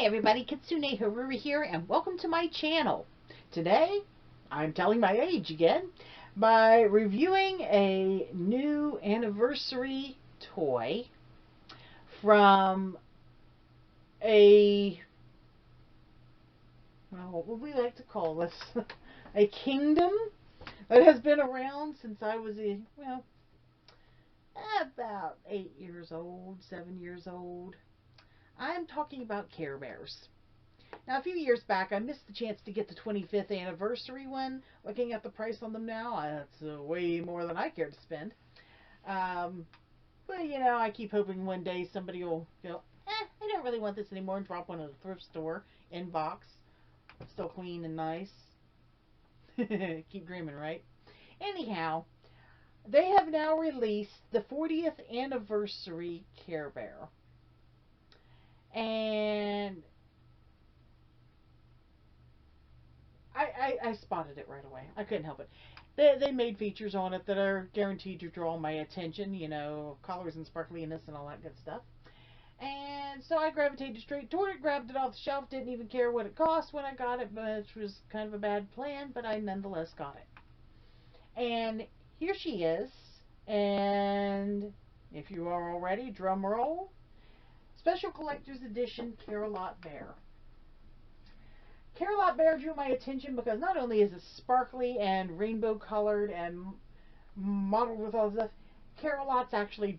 everybody, Kitsune Haruri here, and welcome to my channel. Today, I'm telling my age again by reviewing a new anniversary toy from what would we like to call this? A kingdom that has been around since I was about 8 years old, 7 years old. I'm talking about CareBears. Now, a few years back, I missed the chance to get the 25th anniversary one. Looking at the price on them now, that's way more than I care to spend. But, you know, I keep hoping one day somebody will go, I don't really want this anymore, and drop one at a thrift store in box. Still clean and nice. Keep dreaming, right? Anyhow, they have now released the 40th anniversary Care Bear. And I spotted it right away. I couldn't help it. They made features on it that are guaranteed to draw my attention, you know, colors and sparkliness and all that good stuff. And so I gravitated straight toward it, grabbed it off the shelf, didn't even care what it cost when I got it, which was kind of a bad plan, but I nonetheless got it. And here she is. And if you are all ready, drum roll. Special Collector's Edition Care-a-Lot Bear. Care-a-Lot Bear drew my attention because not only is it sparkly and rainbow colored and modeled with all this stuff, Care-a-Lot's actually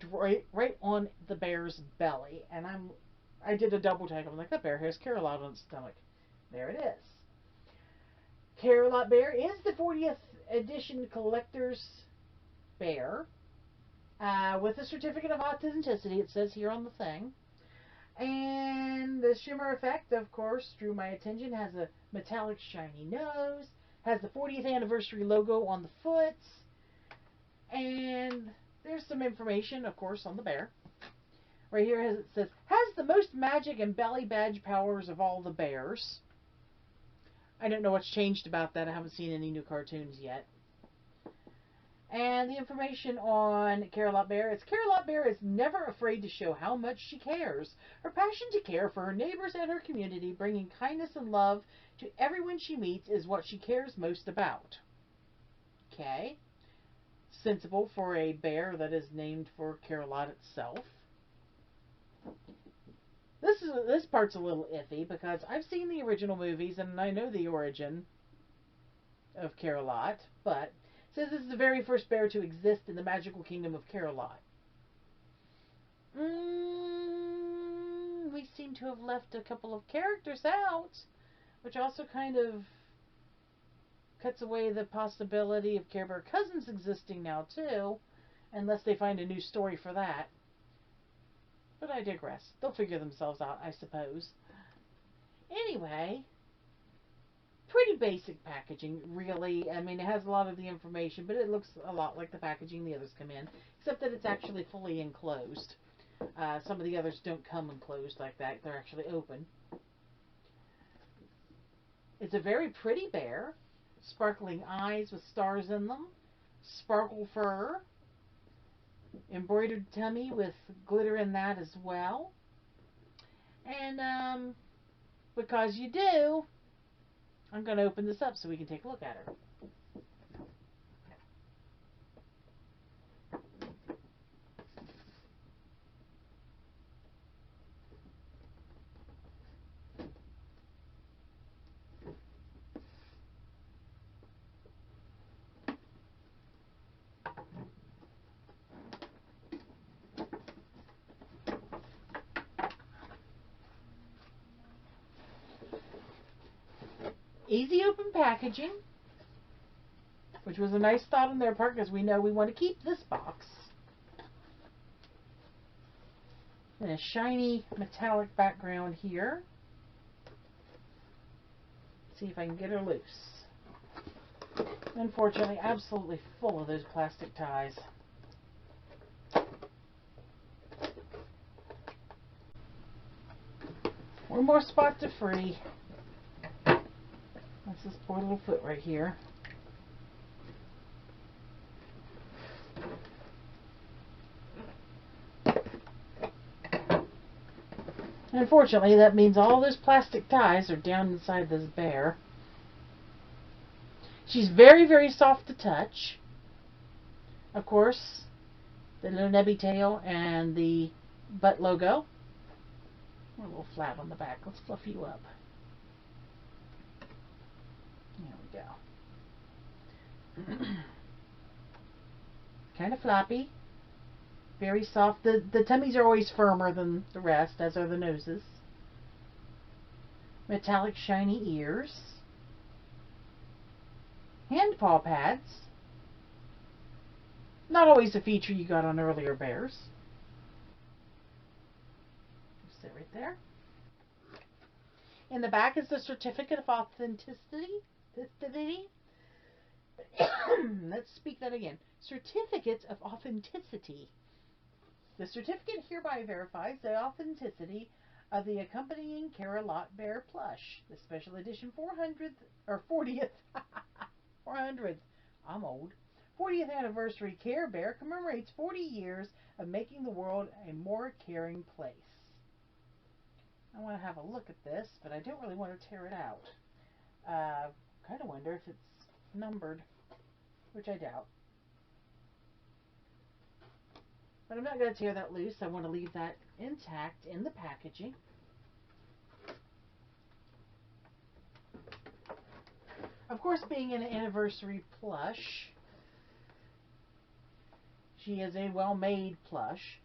right on the bear's belly. And I did a double take. I'm like, that bear has Care-a-Lot on its stomach. There it is. Care-a-Lot Bear is the 40th edition collector's bear with a certificate of authenticity. It says here on the thing. And the shimmer effect, of course, drew my attention. Has a metallic shiny nose. Has the 40th anniversary logo on the foot. And there's some information, of course, on the bear. Right here it says, has the most magic and belly badge powers of all the bears. I don't know what's changed about that. I haven't seen any new cartoons yet. And the information on Care-a-Lot Bear is Care-a-Lot Bear is never afraid to show how much she cares. Her passion to care for her neighbors and her community, bringing kindness and love to everyone she meets, is what she cares most about. Okay. Sensible for a bear that is named for Care-a-Lot itself. This part's a little iffy because I've seen the original movies and I know the origin of Care-a-Lot, but it says this is the very first bear to exist in the magical kingdom of Care-a-Lot. We seem to have left a couple of characters out, which also kind of cuts away the possibility of Care Bear cousins existing now too, unless they find a new story for that. But I digress. They'll figure themselves out, I suppose. Anyway, pretty basic packaging, really. I mean, it has a lot of the information, but it looks a lot like the packaging the others come in, except that it's actually fully enclosed. Some of the others don't come enclosed like that. They're actually open. It's a very pretty bear. Sparkling eyes with stars in them. Sparkle fur. Embroidered tummy with glitter in that as well. And because you do, I'm going to open this up so we can take a look at her. Easy open packaging, which was a nice thought on their part because we know we want to keep this box. And a shiny metallic background here. Let's see if I can get her loose. Unfortunately, absolutely full of those plastic ties. One more spot to free. That's this poor little foot right here. Unfortunately, that means all those plastic ties are down inside this bear. She's very, very soft to touch. Of course, the little nebby tail and the butt logo. A little flap on the back. Let's fluff you up. There we go. Kind of floppy. Very soft. The tummies are always firmer than the rest, as are the noses. Metallic shiny ears. Hand paw pads. Not always a feature you got on earlier bears. Just sit right there. In the back is the certificate of authenticity. Let's speak that again. Certificate of authenticity. The certificate hereby verifies the authenticity of the accompanying Care-a-Lot Bear plush. The special edition 40th, 400th, I'm old, 40th anniversary Care Bear commemorates 40 years of making the world a more caring place. I want to have a look at this, but I don't really want to tear it out. Kind of wonder if it's numbered, which I doubt. But I'm not going to tear that loose. I want to leave that intact in the packaging. Of course, being an anniversary plush, she is a well-made plush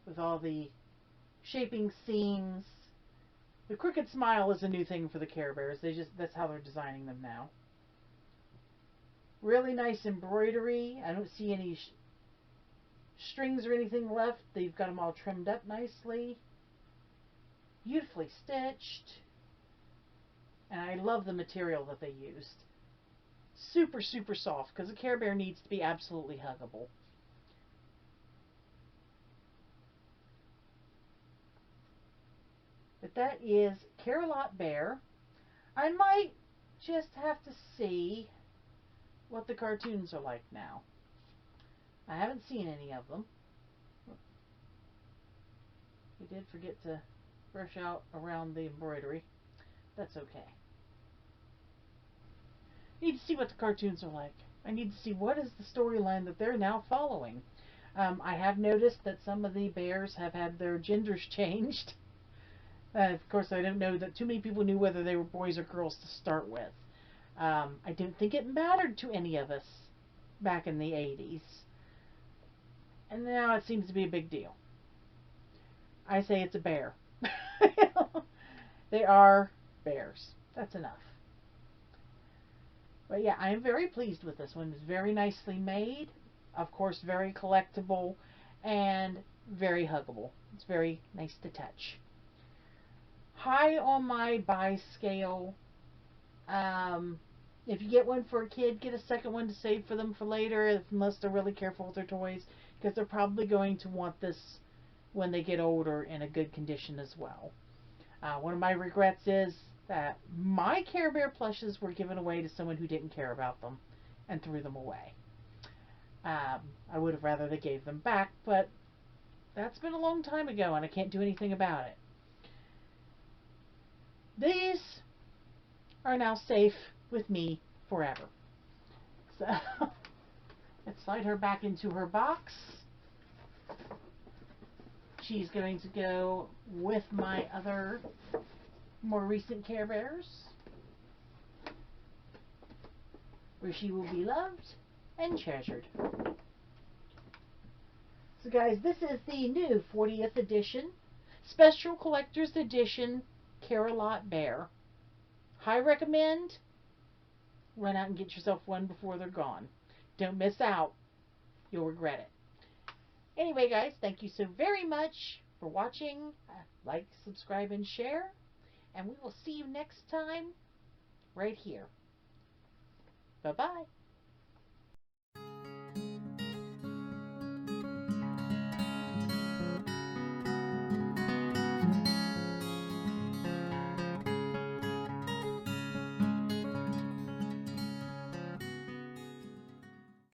with all the shaping seams. The crooked smile is a new thing for the Care Bears. That's how they're designing them now. Really nice embroidery. I don't see any strings or anything left. They've got them all trimmed up nicely. Beautifully stitched. And I love the material that they used. Super, super soft, because a Care Bear needs to be absolutely huggable. But that is Care-a-Lot Bear. I might just have to see what the cartoons are like now. I haven't seen any of them. We did forget to brush out around the embroidery. That's okay. I need to see what the cartoons are like. I need to see what is the storyline that they're now following. I have noticed that some of the bears have had their genders changed. Of course, I don't know that too many people knew whether they were boys or girls to start with. I don't think it mattered to any of us back in the 80s. And now it seems to be a big deal. I say it's a bear. They are bears. That's enough. But yeah, I am very pleased with this one. It's very nicely made. Of course, very collectible and very huggable. It's very nice to touch. High on my buy scale. If you get one for a kid, get a second one to save for them for later, unless they're really careful with their toys, because they're probably going to want this when they get older in a good condition as well. One of my regrets is that my Care Bear plushes were given away to someone who didn't care about them and threw them away. I would have rather they gave them back, but that's been a long time ago and I can't do anything about it. These are now safe with me forever. So let's slide her back into her box. She's going to go with my other more recent Care Bears, where she will be loved and treasured. So guys, this is the new 40th edition, Special Collector's Edition Care-a-Lot Bear. High recommend. Run out and get yourself one before they're gone. Don't miss out. You'll regret it. Anyway, guys, thank you so very much for watching. Like, subscribe, and share. And we will see you next time right here. Bye-bye.